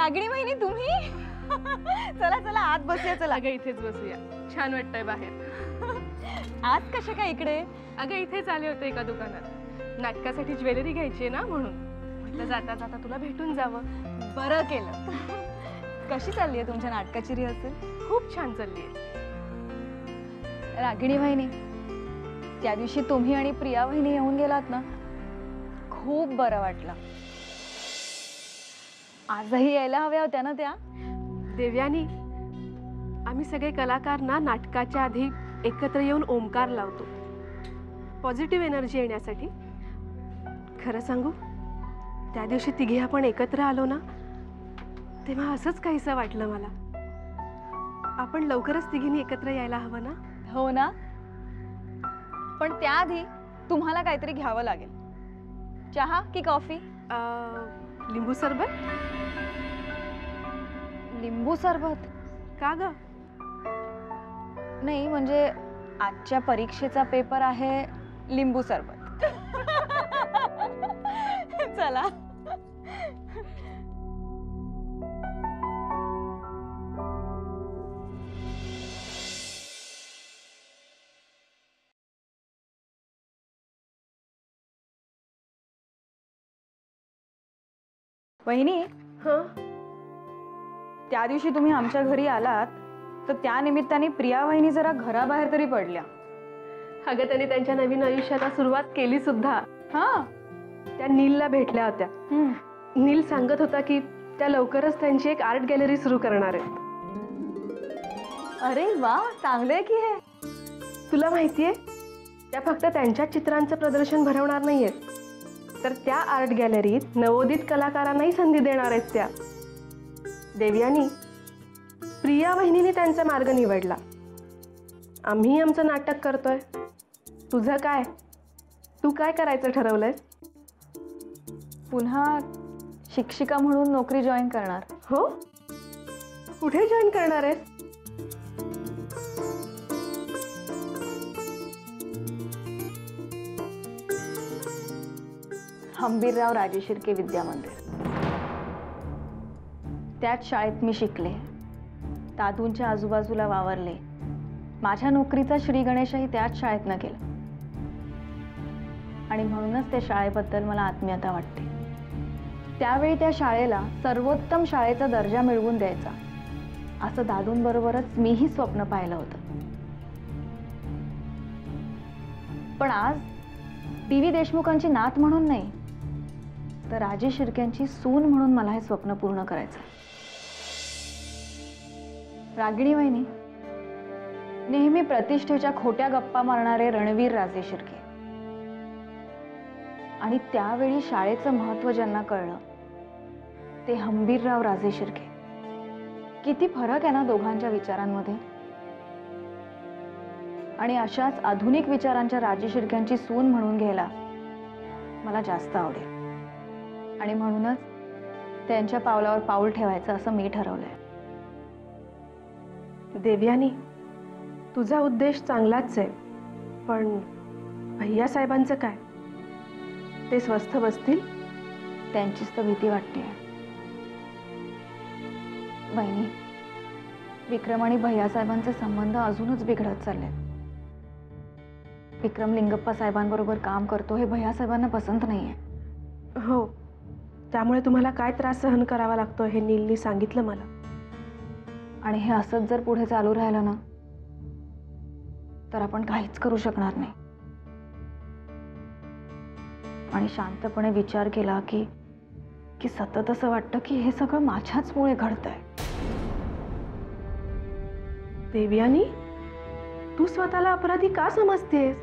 रागिणी वहिनी तुम्ही? चला चला आत बसूया. चला अगं इथेच बसूया, छान वाटतंय बाहेर. आज कशा काय इकडे? अगं इथेच आले होते एका दुकानात, नाटकासाठी ज्वेलरी घ्यायची आहे ना, म्हणून म्हटलं जाता जाता तुला भेटून जावं. बरं केलं. कशी चालली आहे तुमच्या नाटकाची रिहर्सल? खूप छान चालली आहे. रागिणी वहिनी, त्या दिवशी तुम्ही आणि प्रिया वहिनी येऊन गेलात ना, खूप बरं वाटलं. आजही यायला हव्या होत्या ना त्या. देवयानी, आम्ही सगळे कलाकार ना नाटकाच्या आधी एकत्र येऊन ओमकार लावतो, पॉझिटिव्ह एनर्जी येण्यासाठी. खरं सांगू, त्या दिवशी तिघे आपण एकत्र आलो ना, तेव्हा असंच काहीसं वाटलं मला. आपण लवकरच तिघींनी एकत्र यायला हवं ना? हो ना, पण त्याआधी तुम्हाला काहीतरी घ्यावं लागेल. चहा की कॉफी? लिंबू सरबत. लिंबू सरबत? का ग? नाही म्हणजे आजच्या परीक्षेचा पेपर आहे लिंबू सरबत. चला. वहिनी, त्या दिवशी तुम्ही आमच्या घरी आलात तर त्या निमित्ताने प्रिया वहिनी जरा घराबाहेर तरी पडल्या. अगं त्यांनी त्यांच्या नवीन आयुष्याला सुरुवात केली सुद्धा. हा, त्या नीलला भेटल्या होत्या. नील सांगत होता की त्या लवकरच त्यांची एक आर्ट गॅलरी सुरू करणार आहेत. अरे वा, चांगलंय की हे. तुला माहितीये, त्या फक्त त्यांच्या चित्रांचं प्रदर्शन भरवणार नाहीयेत, तर त्या आर्ट गॅलरीत नवोदित कलाकारांनाही संधी देणार आहेत त्या. देवयानी, प्रिया वहिनीने त्यांचा मार्ग निवडला, आम्ही आमचं नाटक करतोय. तुझं काय? तू काय करायचं ठरवलंयस? पुन्हा शिक्षिका म्हणून नोकरी जॉईन करणार. हो? कुठे जॉईन करणार आहेस? हंबीरराव राजे शिर्के विद्या मंदिर. त्याच शाळेत मी शिकले, दादूंच्या आजूबाजूला वावरले. माझ्या नोकरीचा श्री गणेशही त्याच शाळेतनं केला आणि म्हणूनच त्या शाळेबद्दल मला आत्मीयता वाटते. त्यावेळी त्या शाळेला सर्वोत्तम शाळेचा दर्जा मिळवून द्यायचा असं दादूंबरोबरच मीही स्वप्न पाहिलं होतं. पण आज टी.व्ही. देशमुखांची नात म्हणून नाही, तर राजे शिर्क्यांची सून म्हणून मला हे स्वप्न पूर्ण करायचं. रागिणी वहिनी, नेहमी प्रतिष्ठेच्या खोट्या गप्पा मारणारे रणवीर राजे शिर्के आणि त्यावेळी शाळेचं महत्त्व ज्यांना कळलं ते हंबीरराव राजे शिर्के. किती फरक आहे ना दोघांच्या विचारांमध्ये. आणि अशाच आधुनिक विचारांच्या राजे शिर्क्यांची सून म्हणून घ्यायला मला जास्त आवडेल आणि म्हणूनच त्यांच्या पावलावर पाऊल ठेवायचं असं मी ठरवलंय. देवयानी, तुझा उद्देश चांगलाच आहे, पण भैया साहेबांचं काय? ते स्वस्थ बसतील? त्यांचीच तर भीती वाटते. बहिणी, विक्रम आणि भैया साहेबांचे संबंध अजूनच बिघडत चालले. विक्रम लिंगप्पा साहेबांबरोबर काम करतो हे भैया साहेबांना पसंत नाहीये. हो, त्यामुळे तुम्हाला काय त्रास सहन करावा लागतो हे नीलनी सांगितलं मला. आणि हे असंच जर पुढे चालू राहिलं ना, तर आपण काहीच करू शकणार नाही. आणि शांतपणे विचार केला की सतत असं वाटतं की हे सगळं माझ्याचमुळे घडतंय. देवयानी, तू स्वतःला अपराधी का समजतेस?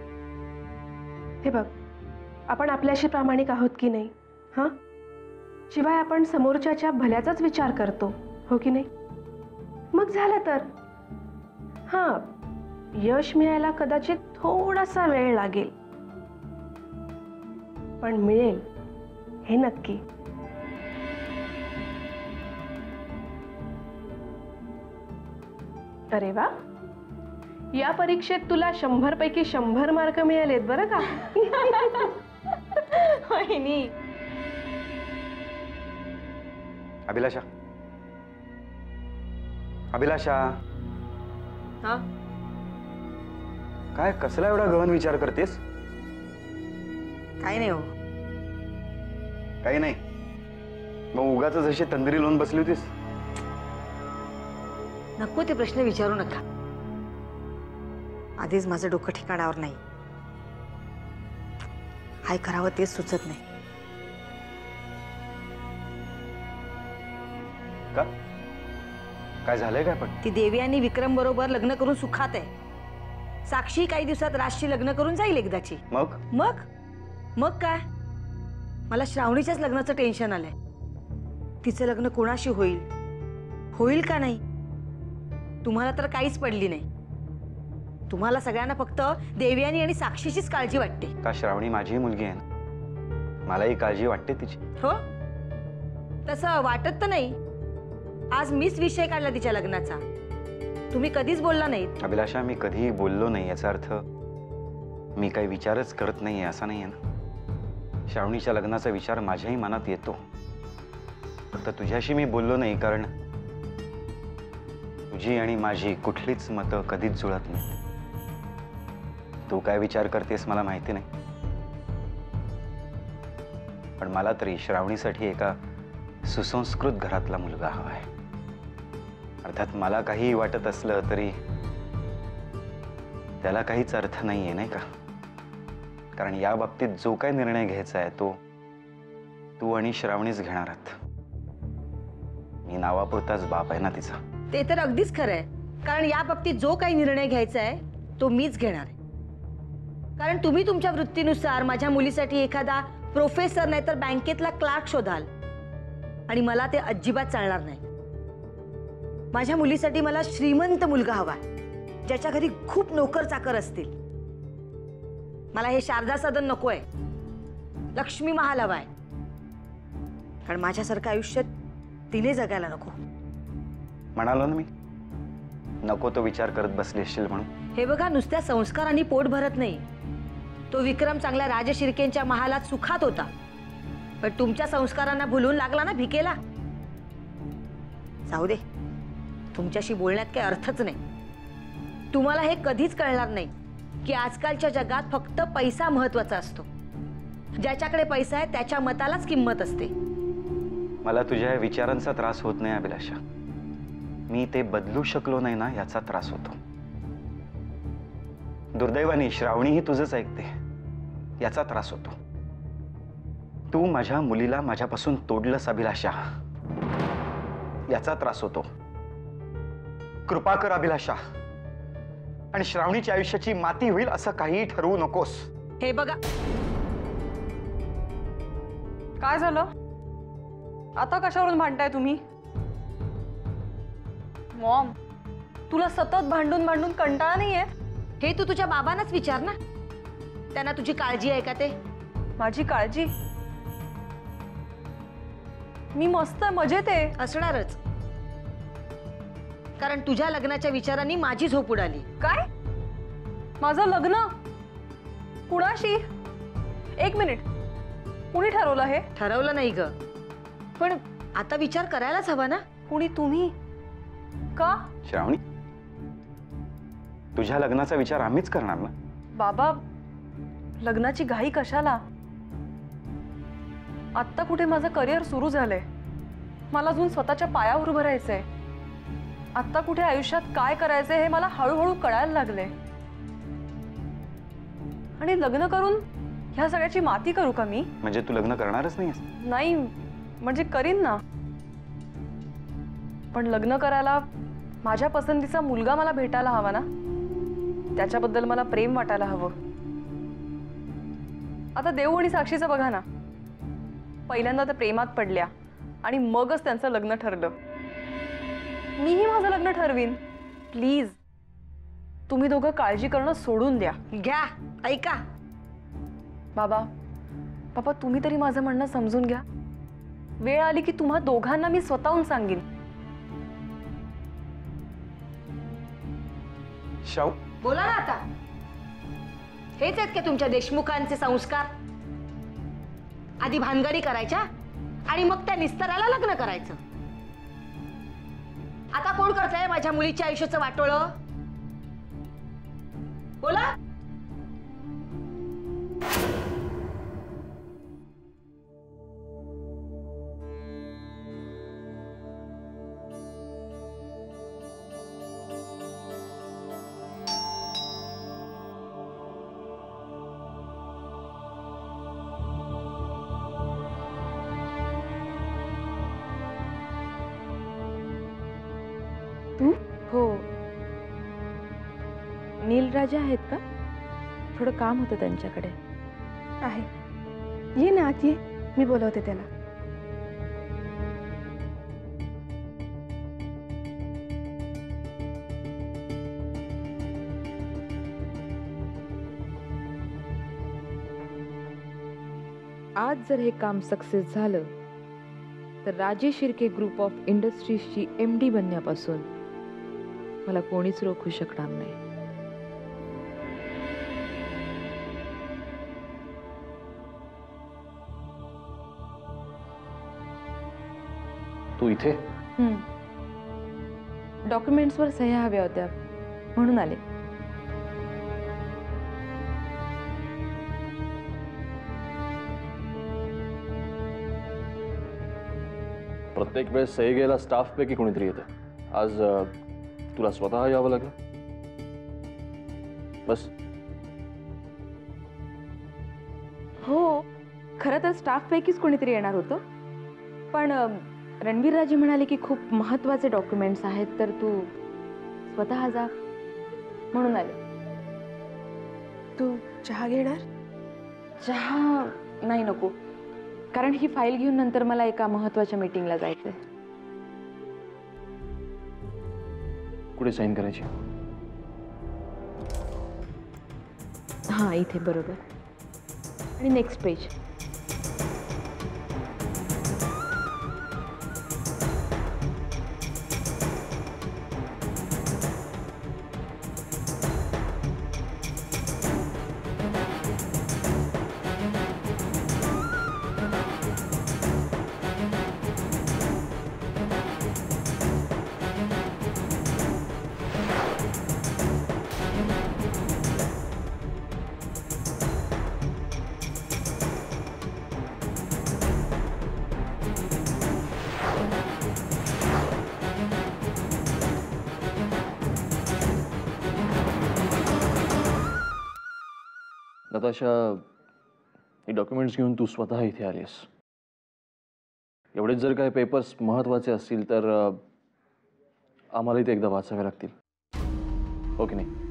हे बघ, आपण आपल्याशी प्रामाणिक आहोत की नाही? हां, शिवाय आपण समोरच्याच्या भल्याचाच विचार करतो, हो की नाही? मग झालं तर हां, यश मिळायला कदाचित थोडासा वेळ लागेल, पण मिळेल हे नक्की. अरे वा, या परीक्षेत तुला 100 पैकी 100 मार्क मिळालेत बरं का? वहिनी, अभिलाषा, अभिलाषा, हा काय कसला एवढा गहन विचार करतेस? काही नाही हो. काही नाही, मग उगाच जशी तंद्री लावून बसली होतीस? नको ते प्रश्न विचारू नका. आधीच माझं डोकं ठिकाणावर नाही. काय करावं तेच सुचत नाही. का? काय झालंय काय? पण ती देवी आणि विक्रम बरोबर लग्न करून सुखात आहे. साक्षी काही दिवसात राजशी लग्न करून जाईल एकदाची. मग मग मग काय, मला श्रावणीच्याच लग्नाचं टेन्शन आलंय. तिचं लग्न कोणाशी होईल, होईल का नाही. तुम्हाला तर काहीच पडली नाही. तुम्हाला सगळ्यांना फक्त देवयानी आणि साक्षीचीच काळजी वाटते. का श्रावणी माझी मुलगी आहे ना, मलाही काळजी वाटते तिची. हो, तसं वाटत तर नाही. आज मीच विषय काढला तिच्या लग्नाचा. तुम्ही कधीच बोलला नाहीत. अभिलाषा, मी कधीही बोललो नाही याचा अर्थ मी काही विचारच करत नाहीये असा नाहीये ना. श्रावणीच्या लग्नाचा विचार माझ्याही मनात येतो. फक्त तुझ्याशी मी बोललो नाही कारण तुझी आणि माझी कुठलीच मतं कधीच जुळत नाही. तू काय विचार करतेस मला माहिती नाही, पण मला तरी श्रावणीसाठी एका सुसंस्कृत घरातला मुलगा हवा आहे. अर्थात मला काही वाटत असलं तरी त्याला काहीच अर्थ नाहीये, नाही का? कारण या बाबतीत जो काही निर्णय घ्यायचा आहे तो तू आणि श्रावणीच घेणार आहात. मी नावापुरताच बाप आहे ना तिचा. ते तर अगदीच खरं आहे. कारण या बाबतीत जो काही निर्णय घ्यायचा आहे तो मीच घेणार आहे. कारण तुम्ही तुमच्या वृत्तीनुसार माझ्या मुलीसाठी एखादा प्रोफेसर नाही तर बँकेतला क्लार्क शोधाल आणि मला ते अजिबात चालणार नाही. माझ्या मुलीसाठी मला श्रीमंत मुलगा हवा, ज्याच्या घरी खूप नोकर चाकर असतील. मला हे शारदा सदन नकोय, लक्ष्मी महाल हवाय. कारण माझ्यासारखं आयुष्य तिने जगायला नको. म्हणालो ना मी, नको तो विचार करत बसली असशील म्हणून. हे बघा, नुसत्या संस्कारांनी पोट भरत नाही. तो विक्रम चांगल्या राजशिर्केंच्या महालात सुखात होता, पण तुमच्या संस्कारांना भुलून लागला ना भिकेला. जाऊ दे, तुमच्याशी बोलण्यात काही अर्थच नाही. तुम्हाला हे कधीच कळणार नाही की आजकालच्या जगात फक्त पैसा महत्वाचा असतो. ज्याच्याकडे पैसा आहे त्याच्या मतालाच किंमत असते. मला तुझ्या या विचारांचा त्रास होत नाही अभिलाषा. मी ते बदलू शकलो नाही ना याचा त्रास होतो. दुर्दैवाने श्रावणीही तुझंच ऐकते याचा त्रास होतो. तू माझ्या मुलीला माझ्यापासून तोडलंस अभिलाषा, याचा त्रास होतो. कृपा कर अभिलाषा, आणि श्रावणीच्या आयुष्याची माती होईल असं काही ठरवू नकोस. हे बघा, काय झालं आता? कशावरून भांडताय तुम्ही? मॉम, तुला सतत भांडून भांडून कंटाळा नाहीये? हे तू तुझ्या बाबांनाच विचार ना. त्यांना तुझी काळजी आहे का ते? माझी काळजी? मी मस्त मजेत आहे. असणारच, कारण तुझ्या लग्नाच्या विचारांनी माझी झोप उडाली. काय? माझं लग्न कुणाशी? एक मिनिट, कुणी ठरवलं हे? ठरवलं नाही ग, पण आता विचार करायलाच हवा ना. कुणी? तुम्ही? का? श्रावणी, तुझ्या लग्नाचा विचार आम्हीच करणार ना. बाबा, लग्नाची घाई कशाला? आत्ता कुठे माझं करिअर सुरू झालंय. मला अजून स्वतःच्या पायावर उभं राहायचंय. आत्ता कुठे आयुष्यात काय करायचंय हे मला हळूहळू कळायला लागलंय. आणि लग्न करून ह्या सगळ्याची माती करू का मी? म्हणजे तू लग्न करणारच नाहीस? नाही, म्हणजे करीन ना, पण लग्न करायला माझ्या पसंतीचा मुलगा मला भेटायला हवा ना. त्याच्याबद्दल मला प्रेम वाटायला हवं. आता देव आणि साक्षीचं बघा ना, पहिल्यांदा तर प्रेमात पडल्या आणि मगच त्यांचं लग्न ठरलं. मीही माझं लग्न ठरवीन. प्लीज, तुम्ही दोघं काळजी करणं सोडून द्या. घ्या, ऐका. बाबा, तुम्ही तरी माझं म्हणणं समजून घ्या. वेळ आली की तुम्हा दोघांना मी स्वतःहून सांगेन. शाऊ, बोला ना आता. हेच आहेत का तुमच्या देशमुखांचे संस्कार? आधी भानगडी करायच्या आणि मग त्या निस्तराला लग्न करायचं. आता कोण करतंय माझ्या मुलीच्या आयुष्याचं वाटोळं? बोला. हो. नीलराजा आहेत का? थोडं काम होतं त्यांच्याकडे. आहे. ये ना आत ये, मी बोलवते त्याला. आज जर हे काम सक्सेस झालं तर राजेश शिर्के ग्रुप ऑफ इंडस्ट्रीजची MD बनण्यापासून मला कोणीच रोखू शकणार नाही. तू इथे? डॉक्युमेंट्सवर सह्या हव्या होत्या म्हणून आले. प्रत्येक वेळेस सही घ्यायला स्टाफ पैकी कोणीतरी येतं. आज तुला स्वतः यावं लागलं. बस. हो, खरं तर स्टाफ पैकीच कोणीतरी येणार होतं, पण रणवीर राजे म्हणाले की खूप महत्त्वाचे डॉक्युमेंट्स आहेत तर तू स्वतः जा म्हणून आले. तू चहा घेणार? चहा नाही, नको, कारण ही फाईल घेऊन नंतर मला एका महत्त्वाच्या मीटिंगला जायचंय. कुठे साईन करायची? हां, इथे बरोबर. आणि नेक्स्ट पेज. नताशा, हे डॉक्युमेंट्स घेऊन तू स्वतः इथे आलीस. एवढेच जर काही पेपर्स महत्त्वाचे असतील तर आम्हालाही ते एकदा वाचावे लागतील, हो की नाही?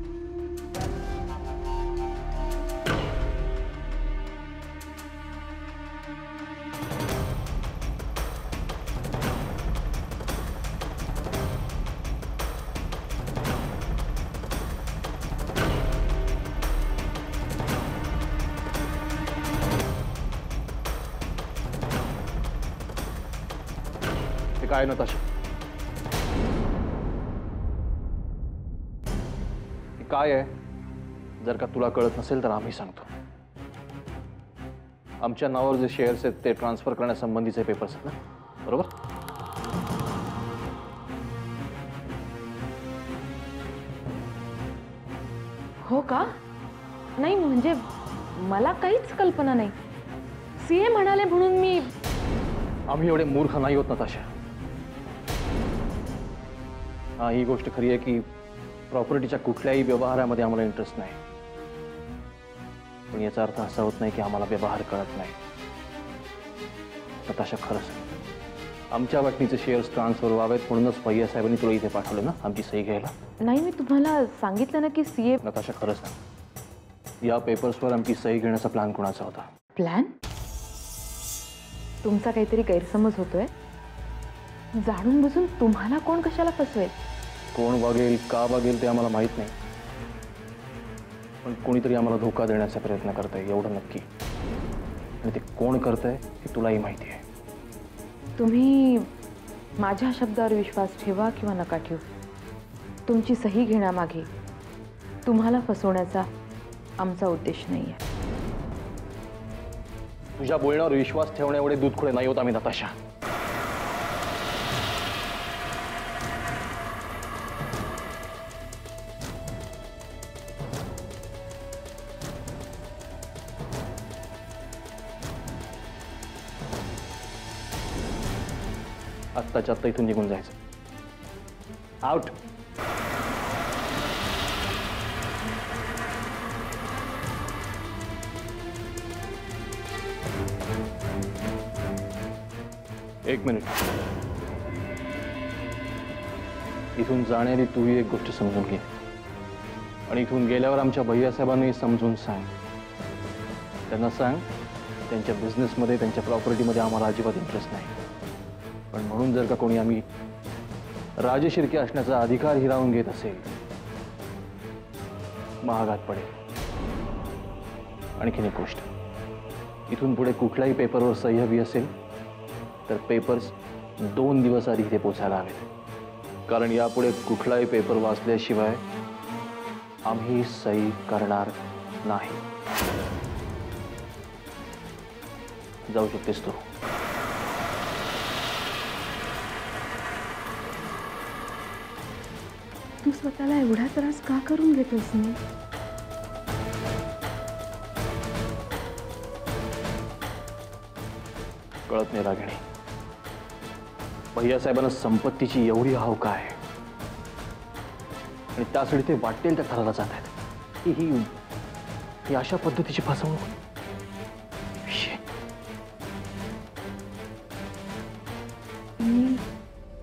काय नताशा, काय आहे? जर का तुला कळत नसेल तर आम्ही सांगतो. आमच्या नावावर जे शेअर्स आहेत ते ट्रान्सफर करण्यासंबंधीचे पेपर्स आहेत ना, बरोबर? हो का? नाही, म्हणजे मला काहीच कल्पना नाही. CA म्हणाले म्हणून मी. आम्ही एवढे मूर्ख नाही होत नताशा. हा, ही गोष्ट खरी आहे की प्रॉपर्टीच्या कुठल्याही व्यवहारामध्ये आम्हाला इंटरेस्ट नाही, पण याचा अर्थ असा होत नाही की आम्हाला व्यवहार कळत नाही. नताशा, खरंच आमच्या वाटणीचे शेअर्स ट्रान्सफर व्हावेत म्हणूनच भैया साहेबांनी तुला इथे पाठवलं ना आमची सही घ्यायला? नाही, मी तुम्हाला सांगितलं ना की CA. नताशा, खरंच ना, या पेपर्सवर आमची सही घेण्याचा प्लॅन कोणाचा होता? प्लॅन? तुमचा काहीतरी गैरसमज होतोय. जाणून बुजून तुम्हाला कोण कशाला फसवेल? कोण वागेल, का वागेल ते आम्हाला माहीत नाही, पण कोणीतरी आम्हाला धोका देण्याचा प्रयत्न करतंय एवढं नक्की. आणि ते कोण करतंय हे तुलाही माहिती आहे. तुम्ही माझ्या शब्दावर विश्वास ठेवा किंवा नका ठेवू, तुमची सही घेण्यामागे तुम्हाला फसवण्याचा आमचा उद्देश नाही आहे. तुझ्या बोलण्यावर विश्वास ठेवण्या एवढे दूधखोडे नाही होत आम्ही नताशा. आत्ताच्या आत्ता इथून निघून जायचं. आउट. एक मिनिट. इथून जाण्याआधी तूही एक गोष्ट समजून घे आणि इथून गेल्यावर आमच्या भैयासाहेबांनी समजून सांग. त्यांना सांग त्यांच्या बिझनेसमध्ये त्यांच्या प्रॉपर्टीमध्ये आम्हाला अजिबात इंटरेस्ट नाही, पण म्हणून जर का कोणी आम्ही राजशिर्के असण्याचा अधिकार हिरावून घेत असेल महागात पडेल. आणखीन एक गोष्ट, इथून पुढे कुठल्याही पेपरवर सही हवी असेल तर पेपर्स 2 दिवस आधी इथे पोचायला हवेत, कारण यापुढे कुठलाही पेपर वाचल्याशिवाय आम्ही सही करणार नाही. जाऊ शकतेस तू. तू स्वतःला एवढा त्रास का करून घेतोस मी? कळत नाही रागिणी, भैयासाहेबांना संपत्तीची एवढी हाव काय आणि त्यासाठी ते वाटेल त्या ठराला जात आहेत. ही अशा पद्धतीची फसवणूक.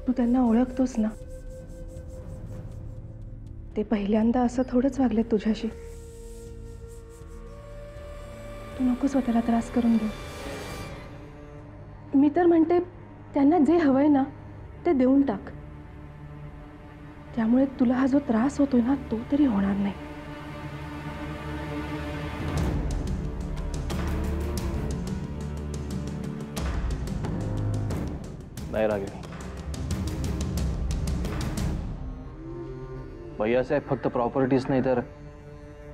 तू त्यांना ओळखतोस ना? ते पहिल्यांदा असं थोडंच वागले तुझ्याशी. तू नको स्वतःला त्रास करून घे. मी तर म्हणते त्यांना जे हवंय ना ते देऊन टाक. त्यामुळे तुला हा जो त्रास होतोय ना तो तरी होणार नाही. नाही रागिणी, भैयासाहेब फक्त प्रॉपर्टीज नाही तर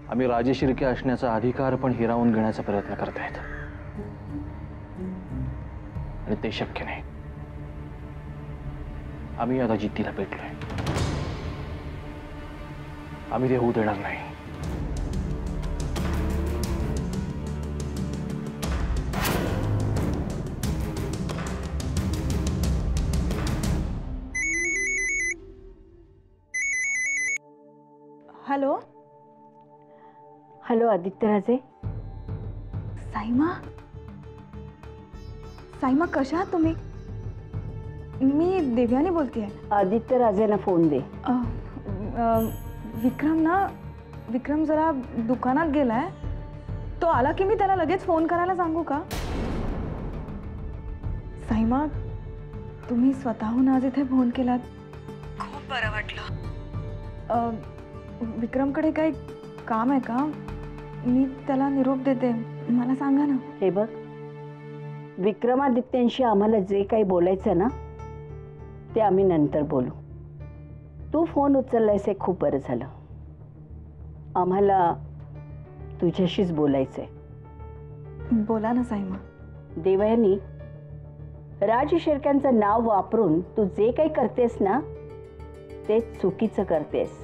आम्ही राजशिर्के असण्याचा अधिकार पण हिरावून घेण्याचा प्रयत्न करत आहेत आणि ते शक्य नाही. आम्ही आता जिद्दीला पेटलोय. आम्ही ते होऊ देणार नाही. हॅलो. हॅलो आदित्यराजे. साईमा, साईमा कशा आहात तुम्ही? मी देव्यानी बोलतेय. आदित्यराजेंना फोन दे. विक्रम जरा दुकानात गेलाय. तो आला की मी त्याला लगेच फोन करायला सांगू का? साईमा, तुम्ही स्वतःहून आज इथे फोन केलात, खूप बरं वाटलं. विक्रमकडे काही काम आहे का? मी त्याला निरोप देते, मला सांगा ना. हे बघ, विक्रमादित्यांशी आम्हाला जे काही बोलायचं ना ते आम्ही नंतर बोलू. तू फोन उचललायस हे खूप बरं झालं. आम्हाला तुझ्याशीच बोलायचंय. बोला ना साईमा. देवयानी, राजशिर्क्यांचं नाव वापरून तू जे काही करतेस ना ते चुकीचं करतेस.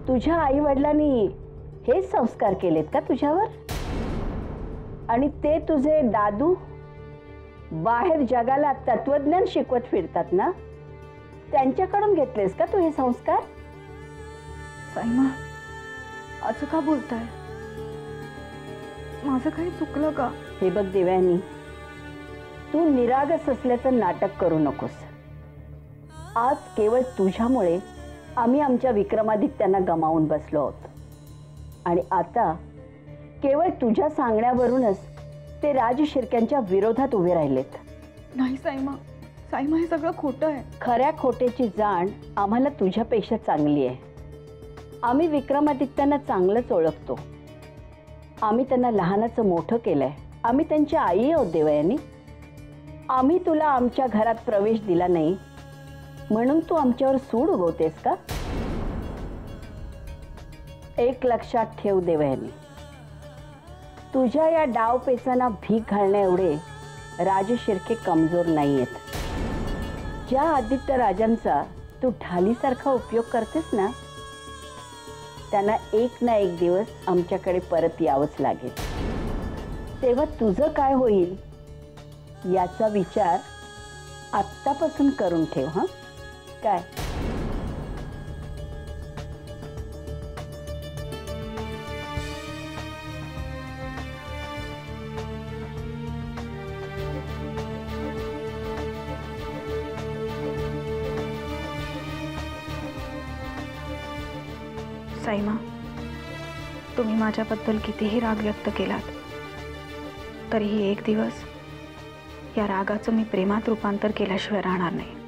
तुझ्या आई वडिलांनी हेच संस्कार केलेत का तुझ्यावर? आणि ते तुझे दादू बाहेर जगाला तत्वज्ञान शिकवत फिरतात ना, त्यांच्याकडून घेतलेस का तू हे संस्कार? साईमा, असं का बोलताय? माझं काही चुकलं का? हे बघ देवयानी, तू निरागस असल्याचं नाटक करू नकोस. आज केवळ तुझ्यामुळे आम्ही आमच्या विक्रमादित्यांना गमावून बसलो आहोत आणि आता केवळ तुझ्या सांगण्यावरूनच ते राजशिर्क्यांच्या विरोधात उभे राहिलेत. नाही साईमा, साईमा हे सगळं खोटं आहे. खऱ्या खोट्याची जाण आम्हाला तुझ्यापेक्षा चांगली आहे. आम्ही विक्रमादित्यांना चांगलंच ओळखतो. आम्ही त्यांना लहानाचं मोठं केलंय. आम्ही त्यांची आई आहोत देवयानी. आम्ही तुला आमच्या घरात प्रवेश दिला नाही म्हणून तू आमच्यावर सूड उगवतेस का? एक लक्षात ठेव देवयानी, तुझ्या या डावपेचांना भीक घालण्या एवढे राजशिर्के कमजोर नाहीयेत. ज्या आदित्य राजांचा तू ढालीसारखा उपयोग करतेस ना त्यांना एक ना एक दिवस आमच्याकडे परत यावंच लागेल. तेव्हा तुझं काय होईल याचा विचार आत्तापासून करून ठेव हं. काय साईमा, तुम्ही माझ्याबद्दल कितीही राग व्यक्त केलात तरीही एक दिवस या रागाचं मी प्रेमात रूपांतर केल्याशिवाय राहणार नाही.